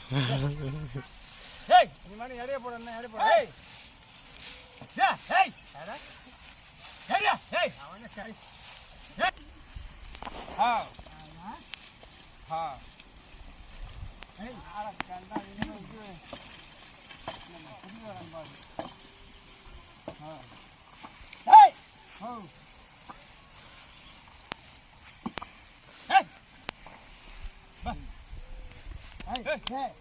ஏய் நீ மாதிரி எடைய போட என்ன எடைய போட ஏய் ஏய் அட ஏய் ஏய் அவனே கை ஹா ஹா ஏய் ஆள கண்டா நீ வந்து நம்ம புடி வரேன் பாரு ஹா ஏய் ஹோ ஏய் பா ஏய் ஏய்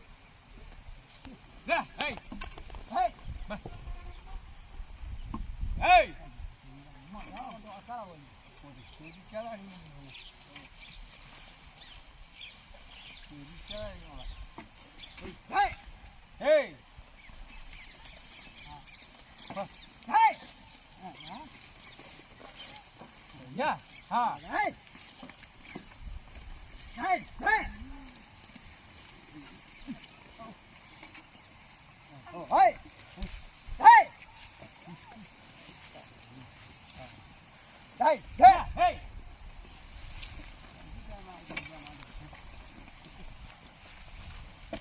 Yeah, hey! Hey! Hey! Hey! Hey! Hey! Yeah, ha! Hey! Hey! Hey! Oh, hey! Hey! Hey! Hey! Hey!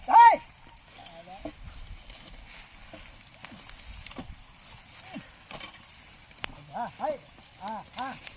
Hey! Ah, hey! Ah, ah.